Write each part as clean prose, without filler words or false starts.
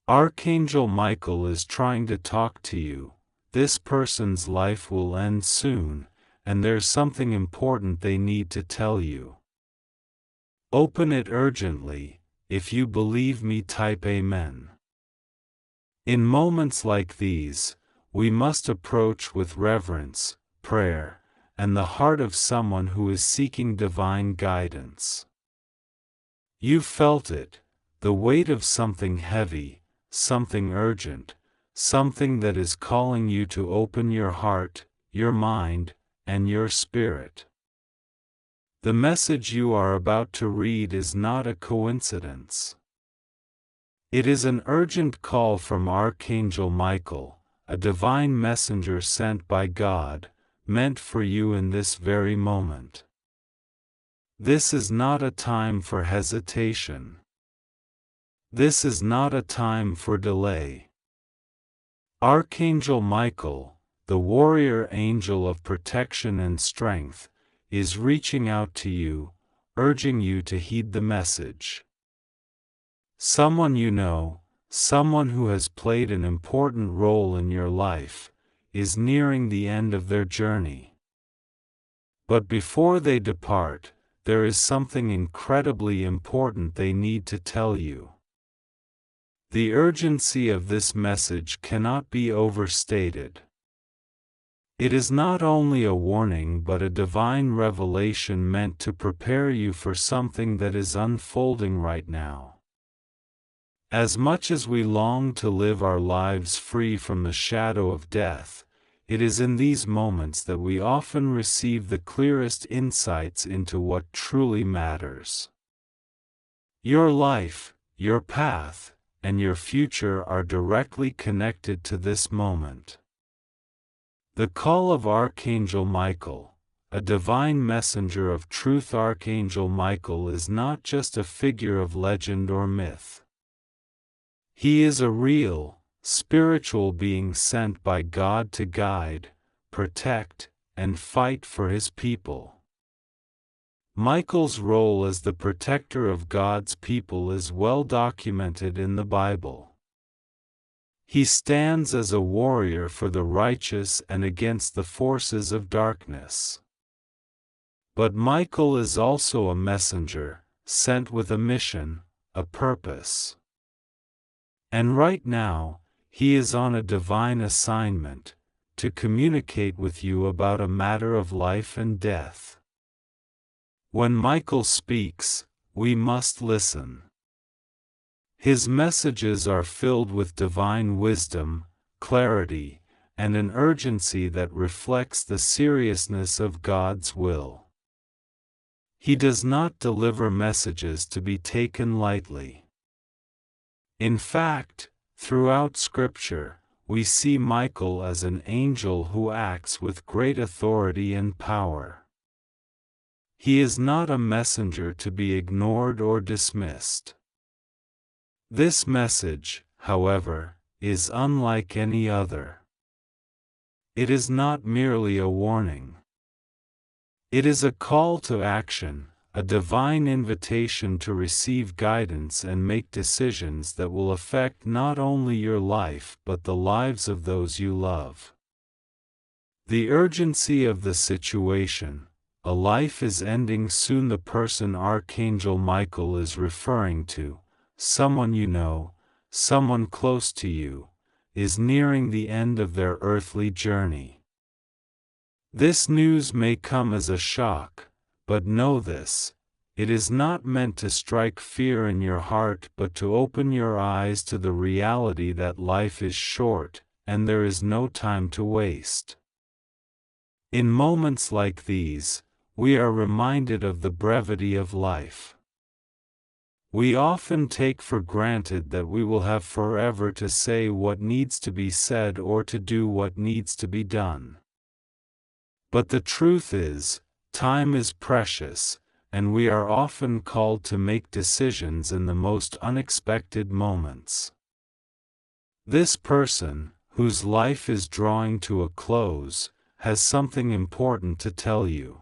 Archangel Michael is trying to talk to you. This person's life will end soon, and there's something important they need to tell you. Open it urgently. If you believe me, type Amen. In moments like these, we must approach with reverence, prayer, and the heart of someone who is seeking divine guidance. You felt it, the weight of something heavy, something urgent, something that is calling you to open your heart, your mind, and your spirit. The message you are about to read is not a coincidence. It is an urgent call from Archangel Michael, a divine messenger sent by God, meant for you in this very moment. This is not a time for hesitation. This is not a time for delay. Archangel Michael, the warrior angel of protection and strength, is reaching out to you, urging you to heed the message. Someone you know, someone who has played an important role in your life, is nearing the end of their journey. But before they depart, there is something incredibly important they need to tell you. The urgency of this message cannot be overstated. It is not only a warning but a divine revelation meant to prepare you for something that is unfolding right now. As much as we long to live our lives free from the shadow of death, it is in these moments that we often receive the clearest insights into what truly matters. Your life, your path, and your future are directly connected to this moment. The call of Archangel Michael, a divine messenger of truth. Archangel Michael is not just a figure of legend or myth. He is a real, spiritual being sent by God to guide, protect, and fight for His people. Michael's role as the protector of God's people is well documented in the Bible. He stands as a warrior for the righteous and against the forces of darkness. But Michael is also a messenger, sent with a mission, a purpose. And right now, he is on a divine assignment, to communicate with you about a matter of life and death. When Michael speaks, we must listen. His messages are filled with divine wisdom, clarity, and an urgency that reflects the seriousness of God's will. He does not deliver messages to be taken lightly. In fact, throughout Scripture, we see Michael as an angel who acts with great authority and power. He is not a messenger to be ignored or dismissed. This message, however, is unlike any other. It is not merely a warning. It is a call to action, a divine invitation to receive guidance and make decisions that will affect not only your life but the lives of those you love. The urgency of the situation, a life is ending soon. The person Archangel Michael is referring to, someone you know, someone close to you, is nearing the end of their earthly journey. This news may come as a shock, but know this, it is not meant to strike fear in your heart but to open your eyes to the reality that life is short, and there is no time to waste. In moments like these, we are reminded of the brevity of life. We often take for granted that we will have forever to say what needs to be said or to do what needs to be done. But the truth is, time is precious, and we are often called to make decisions in the most unexpected moments. This person, whose life is drawing to a close, has something important to tell you.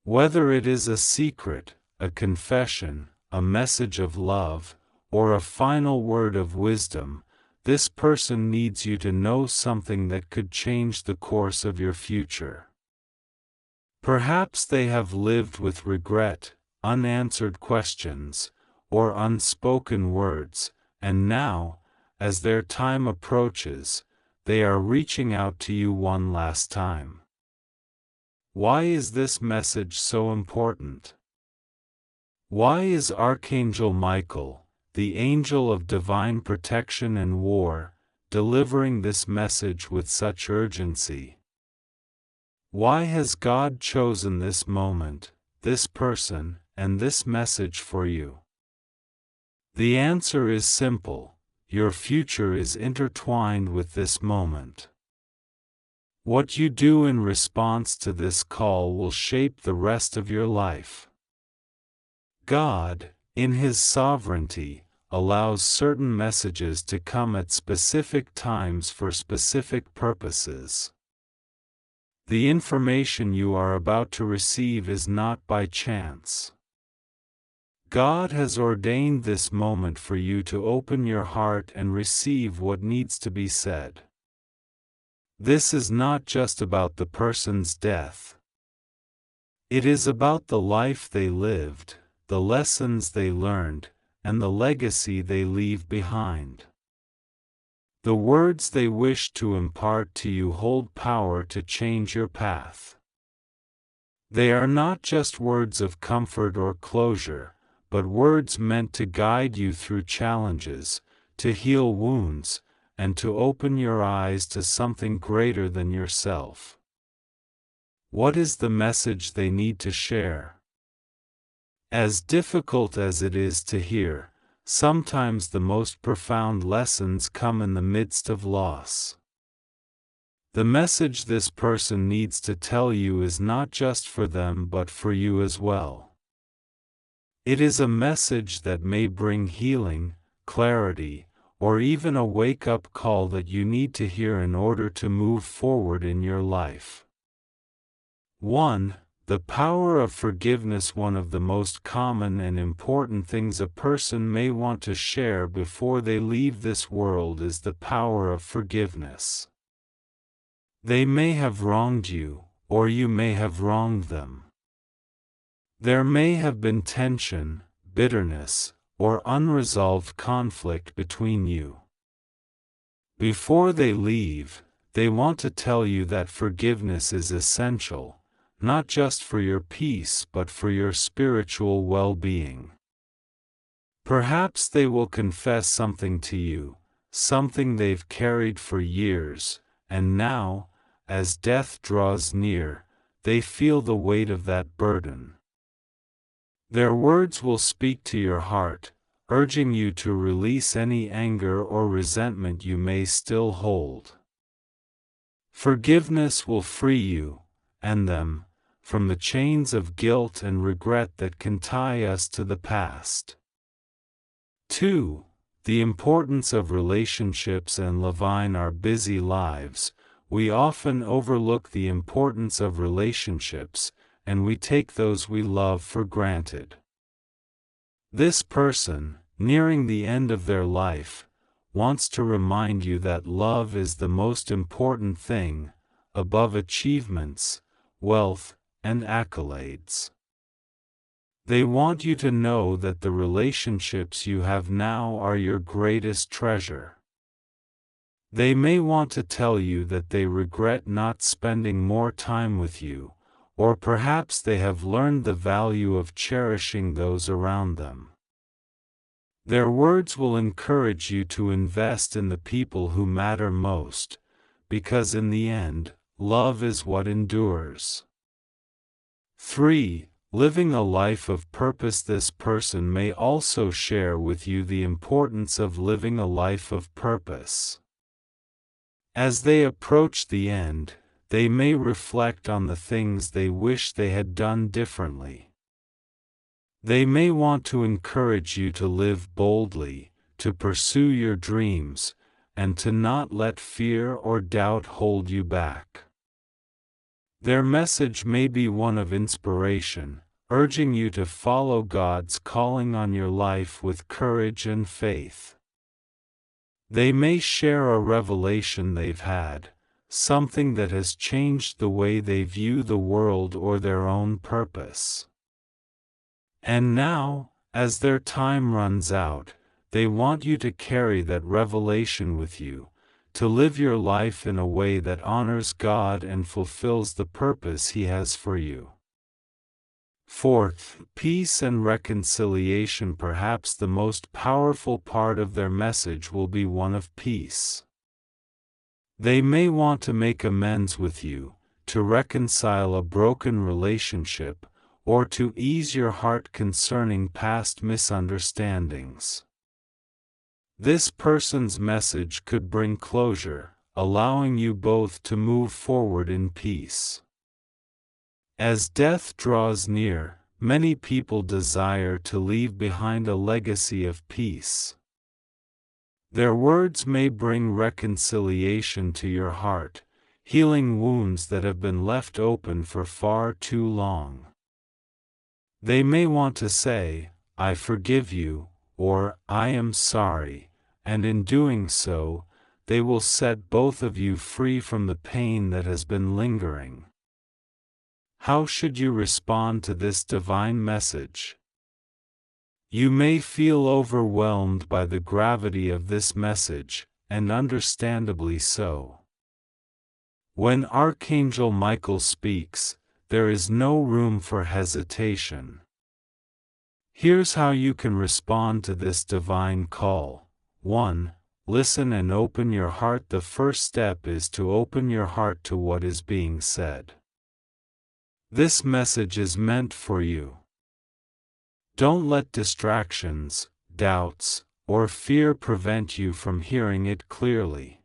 Whether it is a secret, a confession, a message of love, or a final word of wisdom. This person needs you to know something that could change the course of your future. Perhaps they have lived with regret, unanswered questions, or unspoken words, and now, as their time approaches, they are reaching out to you one last time. Why is this message so important? Why is Archangel Michael, the angel of divine protection and war, delivering this message with such urgency? Why has God chosen this moment, this person, and this message for you? The answer is simple: your future is intertwined with this moment. What you do in response to this call will shape the rest of your life. God, in His sovereignty, allows certain messages to come at specific times for specific purposes. The information you are about to receive is not by chance. God has ordained this moment for you to open your heart and receive what needs to be said. This is not just about the person's death. It is about the life they lived, the lessons they learned, and the legacy they leave behind. The words they wish to impart to you hold power to change your path. They are not just words of comfort or closure, but words meant to guide you through challenges, to heal wounds, and to open your eyes to something greater than yourself. What is the message they need to share? As difficult as it is to hear, sometimes the most profound lessons come in the midst of loss. The message this person needs to tell you is not just for them but for you as well. It is a message that may bring healing, clarity, or even a wake-up call that you need to hear in order to move forward in your life. 1. The power of forgiveness. One of the most common and important things a person may want to share before they leave this world is the power of forgiveness. They may have wronged you, or you may have wronged them. There may have been tension, bitterness, or unresolved conflict between you. Before they leave, they want to tell you that forgiveness is essential, not just for your peace but for your spiritual well-being. Perhaps they will confess something to you, something they've carried for years, and now, as death draws near, they feel the weight of that burden. Their words will speak to your heart, urging you to release any anger or resentment you may still hold. Forgiveness will free you, and them, from the chains of guilt and regret that can tie us to the past. 2. The importance of relationships and living our busy lives. We often overlook the importance of relationships, and we take those we love for granted. This person, nearing the end of their life, wants to remind you that love is the most important thing, above achievements, wealth, and accolades. They want you to know that the relationships you have now are your greatest treasure. They may want to tell you that they regret not spending more time with you, or perhaps they have learned the value of cherishing those around them. Their words will encourage you to invest in the people who matter most, because in the end, love is what endures. 3. Living a life of purpose. This person may also share with you the importance of living a life of purpose. As they approach the end, they may reflect on the things they wish they had done differently. They may want to encourage you to live boldly, to pursue your dreams, and to not let fear or doubt hold you back. Their message may be one of inspiration, urging you to follow God's calling on your life with courage and faith. They may share a revelation they've had, something that has changed the way they view the world or their own purpose. And now, as their time runs out, they want you to carry that revelation with you, to live your life in a way that honors God and fulfills the purpose He has for you. Fourth, peace and reconciliation. Perhaps the most powerful part of their message will be one of peace. They may want to make amends with you, to reconcile a broken relationship, or to ease your heart concerning past misunderstandings. This person's message could bring closure, allowing you both to move forward in peace. As death draws near, many people desire to leave behind a legacy of peace. Their words may bring reconciliation to your heart, healing wounds that have been left open for far too long. They may want to say, "I forgive you," or "I am sorry," and in doing so, they will set both of you free from the pain that has been lingering. How should you respond to this divine message? You may feel overwhelmed by the gravity of this message, and understandably so. When Archangel Michael speaks, there is no room for hesitation. Here's how you can respond to this divine call. 1. Listen and open your heart. The first step is to open your heart to what is being said. This message is meant for you. Don't let distractions, doubts, or fear prevent you from hearing it clearly.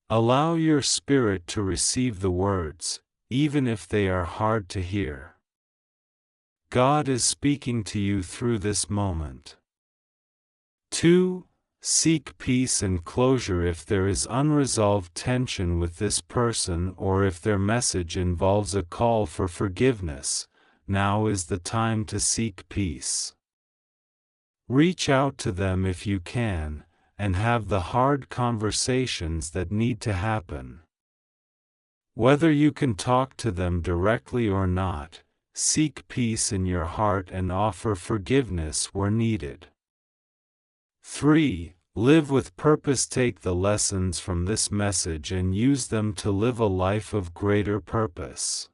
Allow your spirit to receive the words, even if they are hard to hear. God is speaking to you through this moment. 2. Seek peace and closure. If there is unresolved tension with this person, or if their message involves a call for forgiveness, now is the time to seek peace. Reach out to them if you can, and have the hard conversations that need to happen. Whether you can talk to them directly or not, seek peace in your heart and offer forgiveness where needed. 3. Live with purpose. Take the lessons from this message and use them to live a life of greater purpose.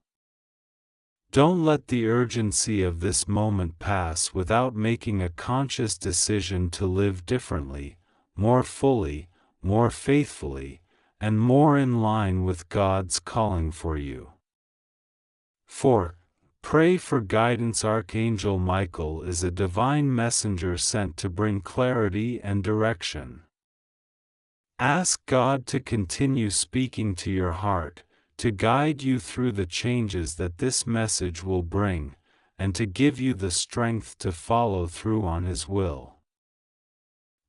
Don't let the urgency of this moment pass without making a conscious decision to live differently, more fully, more faithfully, and more in line with God's calling for you. 4. Pray for guidance. Archangel Michael is a divine messenger sent to bring clarity and direction. Ask God to continue speaking to your heart, to guide you through the changes that this message will bring, and to give you the strength to follow through on His will.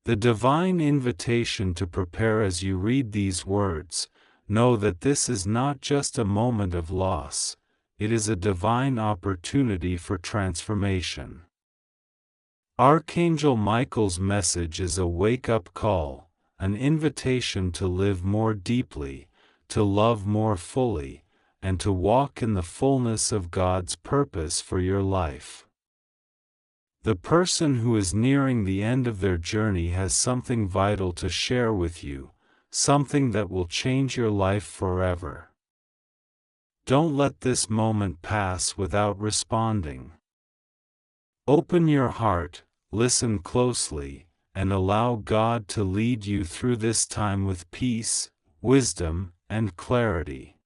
The divine invitation to prepare. As you read these words, know that this is not just a moment of loss. It is a divine opportunity for transformation. Archangel Michael's message is a wake-up call, an invitation to live more deeply, to love more fully, and to walk in the fullness of God's purpose for your life. The person who is nearing the end of their journey has something vital to share with you, something that will change your life forever. Don't let this moment pass without responding. Open your heart, listen closely, and allow God to lead you through this time with peace, wisdom, and clarity.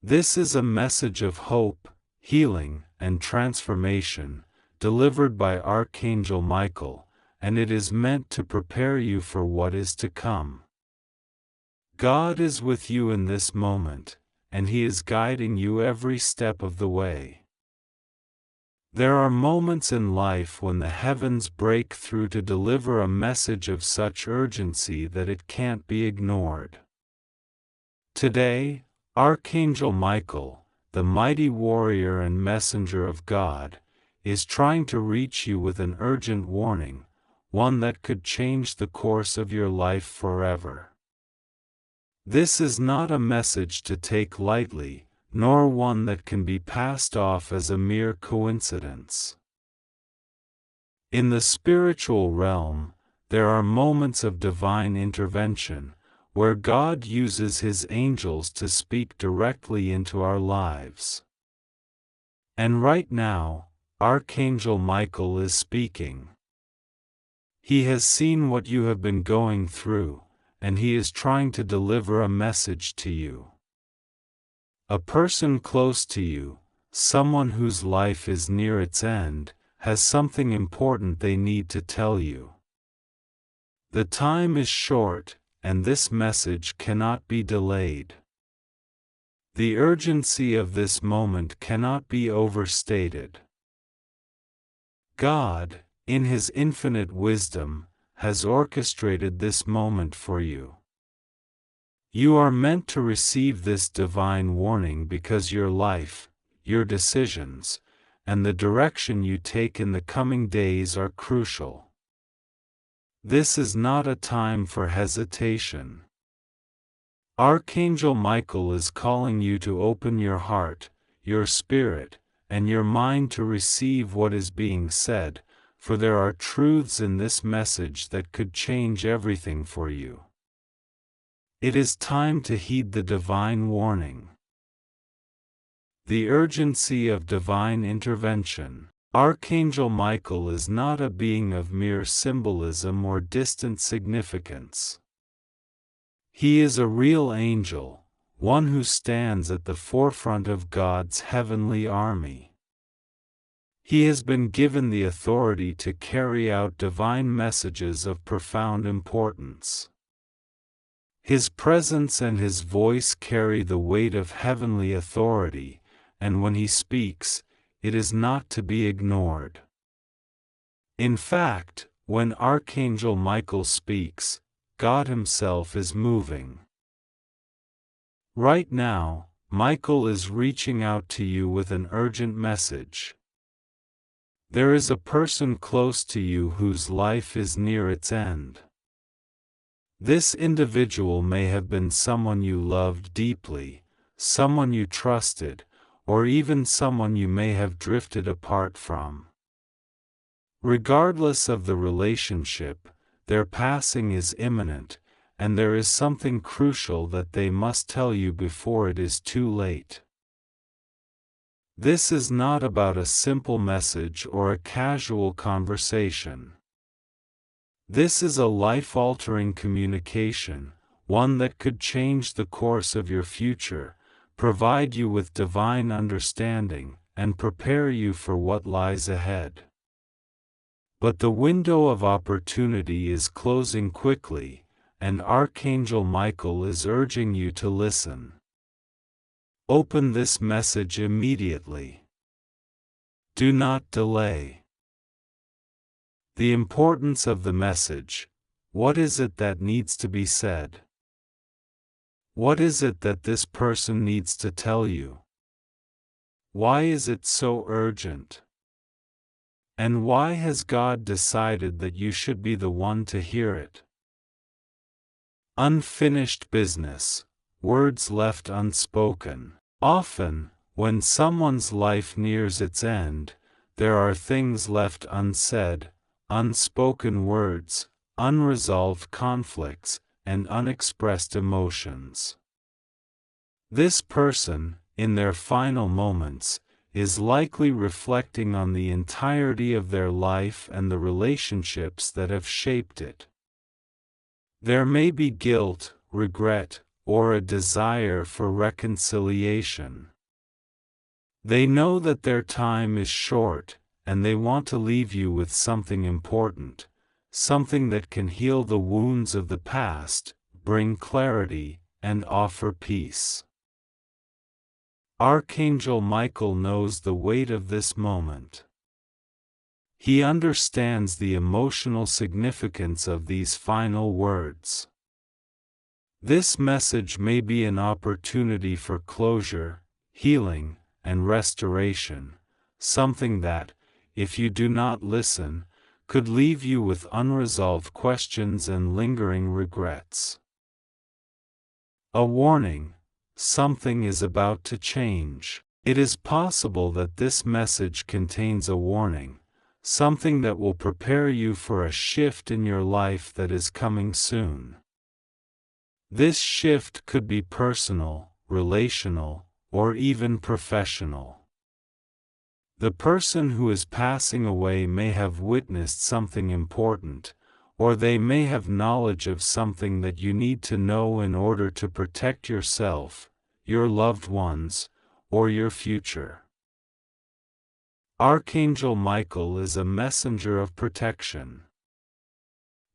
This is a message of hope, healing, and transformation, delivered by Archangel Michael, and it is meant to prepare you for what is to come. God is with you in this moment, and He is guiding you every step of the way. There are moments in life when the heavens break through to deliver a message of such urgency that it can't be ignored. Today, Archangel Michael, the mighty warrior and messenger of God, is trying to reach you with an urgent warning, one that could change the course of your life forever. This is not a message to take lightly, nor one that can be passed off as a mere coincidence. In the spiritual realm, there are moments of divine intervention, where God uses His angels to speak directly into our lives. And right now, Archangel Michael is speaking. He has seen what you have been going through, and he is trying to deliver a message to you. A person close to you, someone whose life is near its end, has something important they need to tell you. The time is short, and this message cannot be delayed. The urgency of this moment cannot be overstated. God, in His infinite wisdom, has orchestrated this moment for you. You are meant to receive this divine warning because your life, your decisions, and the direction you take in the coming days are crucial. This is not a time for hesitation. Archangel Michael is calling you to open your heart, your spirit, and your mind to receive what is being said, for there are truths in this message that could change everything for you. It is time to heed the divine warning. The urgency of divine intervention. Archangel Michael is not a being of mere symbolism or distant significance. He is a real angel, one who stands at the forefront of God's heavenly army. He has been given the authority to carry out divine messages of profound importance. His presence and his voice carry the weight of heavenly authority, and when he speaks, it is not to be ignored. In fact, when Archangel Michael speaks, God Himself is moving. Right now, Michael is reaching out to you with an urgent message. There is a person close to you whose life is near its end. This individual may have been someone you loved deeply, someone you trusted, or even someone you may have drifted apart from. Regardless of the relationship, their passing is imminent, and there is something crucial that they must tell you before it is too late. This is not about a simple message or a casual conversation. This is a life-altering communication, one that could change the course of your future, provide you with divine understanding, and prepare you for what lies ahead. But the window of opportunity is closing quickly, and Archangel Michael is urging you to listen. Open this message immediately. Do not delay. The importance of the message. What is it that needs to be said? What is it that this person needs to tell you? Why is it so urgent? And why has God decided that you should be the one to hear it? Unfinished business, words left unspoken. Often, when someone's life nears its end, there are things left unsaid, unspoken words, unresolved conflicts, and unexpressed emotions. This person, in their final moments, is likely reflecting on the entirety of their life and the relationships that have shaped it. There may be guilt, regret, or a desire for reconciliation. They know that their time is short, and they want to leave you with something important, something that can heal the wounds of the past, bring clarity, and offer peace. Archangel Michael knows the weight of this moment. He understands the emotional significance of these final words. This message may be an opportunity for closure, healing, and restoration, something that, if you do not listen, could leave you with unresolved questions and lingering regrets. A warning: something is about to change. It is possible that this message contains a warning, something that will prepare you for a shift in your life that is coming soon. This shift could be personal, relational, or even professional. The person who is passing away may have witnessed something important, or they may have knowledge of something that you need to know in order to protect yourself, your loved ones, or your future. Archangel Michael is a messenger of protection.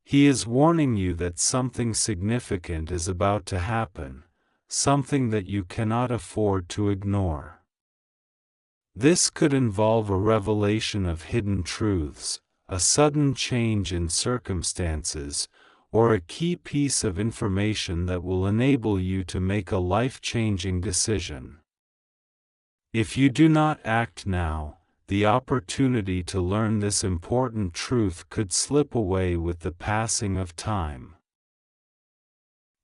He is warning you that something significant is about to happen, something that you cannot afford to ignore. This could involve a revelation of hidden truths, a sudden change in circumstances, or a key piece of information that will enable you to make a life-changing decision. If you do not act now, the opportunity to learn this important truth could slip away with the passing of time.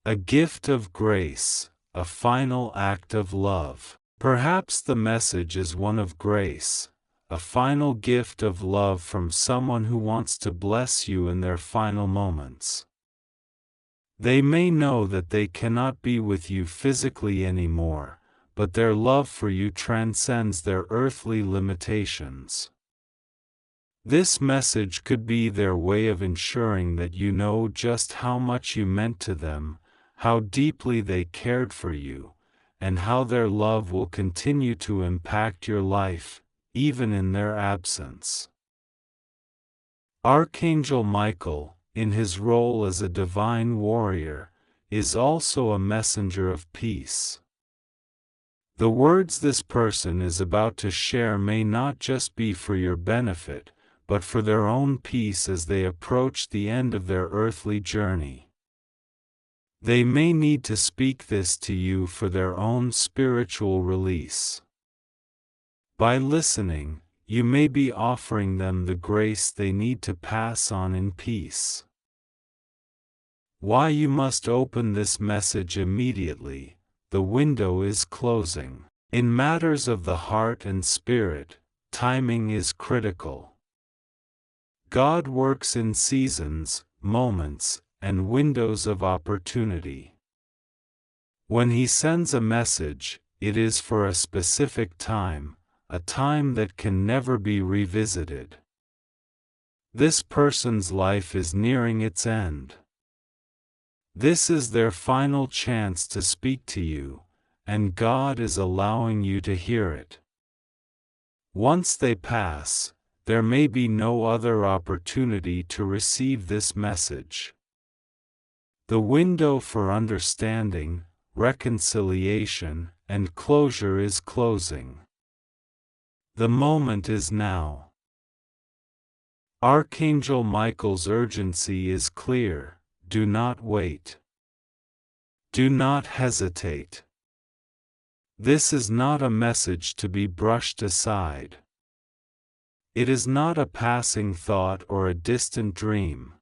A gift of grace, a final act of love. Perhaps the message is one of grace, a final gift of love from someone who wants to bless you in their final moments. They may know that they cannot be with you physically anymore, but their love for you transcends their earthly limitations. This message could be their way of ensuring that you know just how much you meant to them, how deeply they cared for you, and how their love will continue to impact your life, even in their absence. Archangel Michael, in his role as a divine warrior, is also a messenger of peace. The words this person is about to share may not just be for your benefit, but for their own peace as they approach the end of their earthly journey. They may need to speak this to you for their own spiritual release. By listening, you may be offering them the grace they need to pass on in peace. Why you must open this message immediately: the window is closing. In matters of the heart and spirit, timing is critical. God works in seasons, moments, and windows of opportunity. When He sends a message, it is for a specific time, a time that can never be revisited. This person's life is nearing its end. This is their final chance to speak to you, and God is allowing you to hear it. Once they pass, there may be no other opportunity to receive this message. The window for understanding, reconciliation, and closure is closing. The moment is now. Archangel Michael's urgency is clear. Do not wait. Do not hesitate. This is not a message to be brushed aside. It is not a passing thought or a distant dream.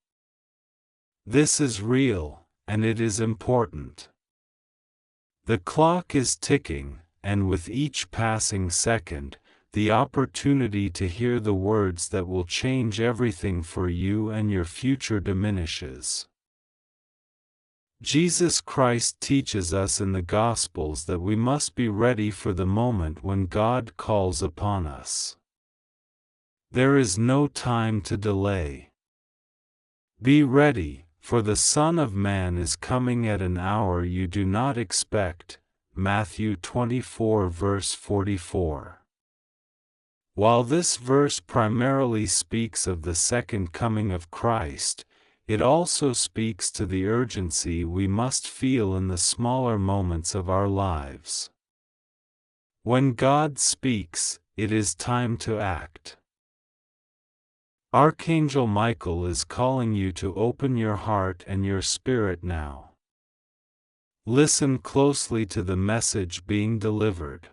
This is real, and it is important. The clock is ticking, and with each passing second, the opportunity to hear the words that will change everything for you and your future diminishes. Jesus Christ teaches us in the Gospels that we must be ready for the moment when God calls upon us. There is no time to delay. Be ready, for the Son of Man is coming at an hour you do not expect. Matthew 24 verse 44. While this verse primarily speaks of the second coming of Christ, it also speaks to the urgency we must feel in the smaller moments of our lives. When God speaks, it is time to act. Archangel Michael is calling you to open your heart and your spirit now. Listen closely to the message being delivered.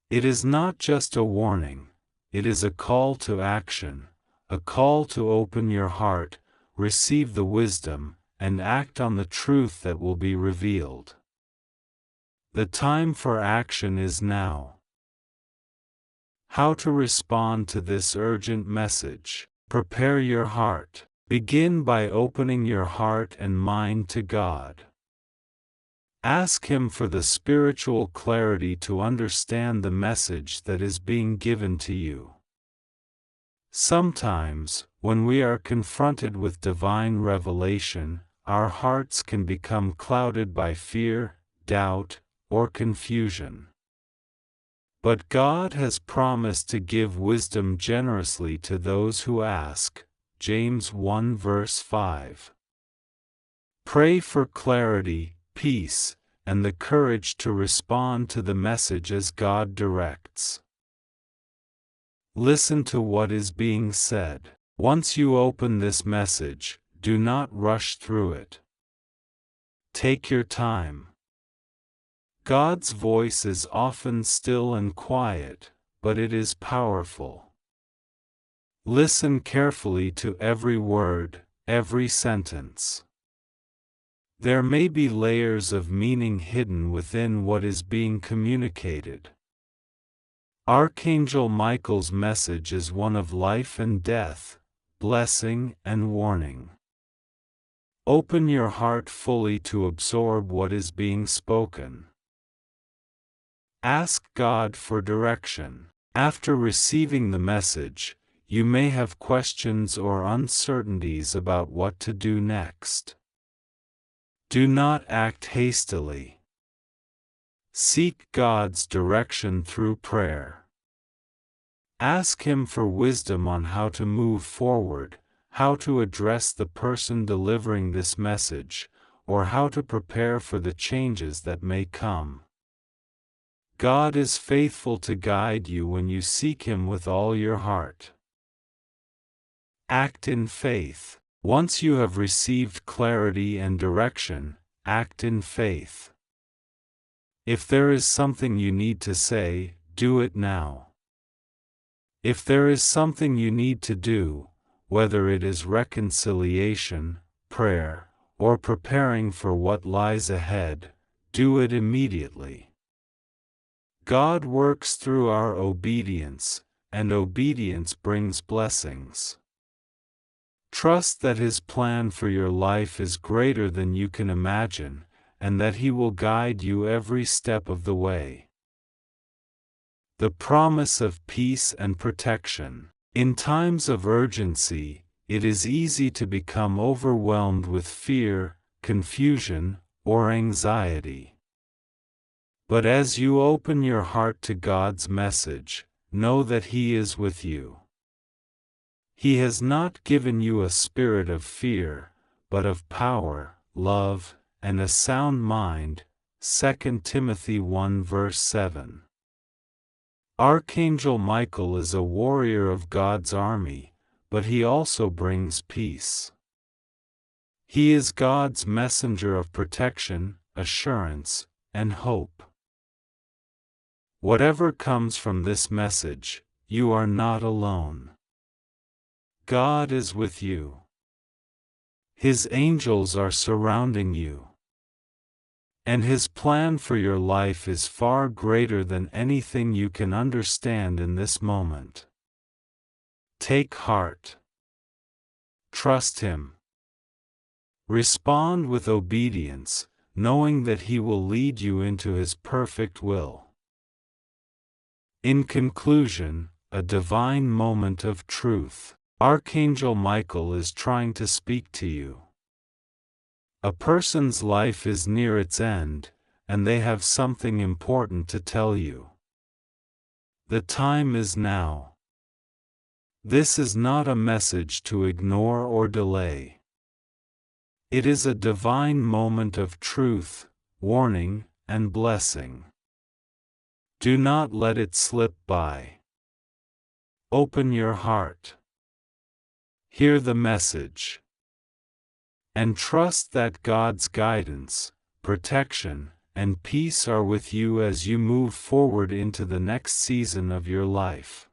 It is not just a warning, it is a call to action, a call to open your heart, receive the wisdom, and act on the truth that will be revealed. The time for action is now. How to respond to this urgent message? Prepare your heart. Begin by opening your heart and mind to God. Ask Him for the spiritual clarity to understand the message that is being given to you. Sometimes, when we are confronted with divine revelation, our hearts can become clouded by fear, doubt, or confusion. But God has promised to give wisdom generously to those who ask. James 1 verse 5. Pray for clarity, peace, and the courage to respond to the message as God directs. Listen to what is being said. Once you open this message, do not rush through it. Take your time. God's voice is often still and quiet, but it is powerful. Listen carefully to every word, every sentence. There may be layers of meaning hidden within what is being communicated. Archangel Michael's message is one of life and death, blessing and warning. Open your heart fully to absorb what is being spoken. Ask God for direction. After receiving the message, you may have questions or uncertainties about what to do next. Do not act hastily. Seek God's direction through prayer. Ask Him for wisdom on how to move forward, how to address the person delivering this message, or how to prepare for the changes that may come. God is faithful to guide you when you seek Him with all your heart. Act in faith. Once you have received clarity and direction, act in faith. If there is something you need to say, do it now. If there is something you need to do, whether it is reconciliation, prayer, or preparing for what lies ahead, do it immediately. God works through our obedience, and obedience brings blessings. Trust that His plan for your life is greater than you can imagine, and that He will guide you every step of the way. The promise of peace and protection. In times of urgency, it is easy to become overwhelmed with fear, confusion, or anxiety. But as you open your heart to God's message, know that He is with you. He has not given you a spirit of fear, but of power, love, and a sound mind. 2 Timothy 1 verse 7. Archangel Michael is a warrior of God's army, but he also brings peace. He is God's messenger of protection, assurance, and hope. Whatever comes from this message, you are not alone. God is with you. His angels are surrounding you. And His plan for your life is far greater than anything you can understand in this moment. Take heart. Trust Him. Respond with obedience, knowing that He will lead you into His perfect will. In conclusion, a divine moment of truth. Archangel Michael is trying to speak to you. A person's life is near its end, and they have something important to tell you. The time is now. This is not a message to ignore or delay. It is a divine moment of truth, warning, and blessing. Do not let it slip by. Open your heart. Hear the message. And trust that God's guidance, protection, and peace are with you as you move forward into the next season of your life.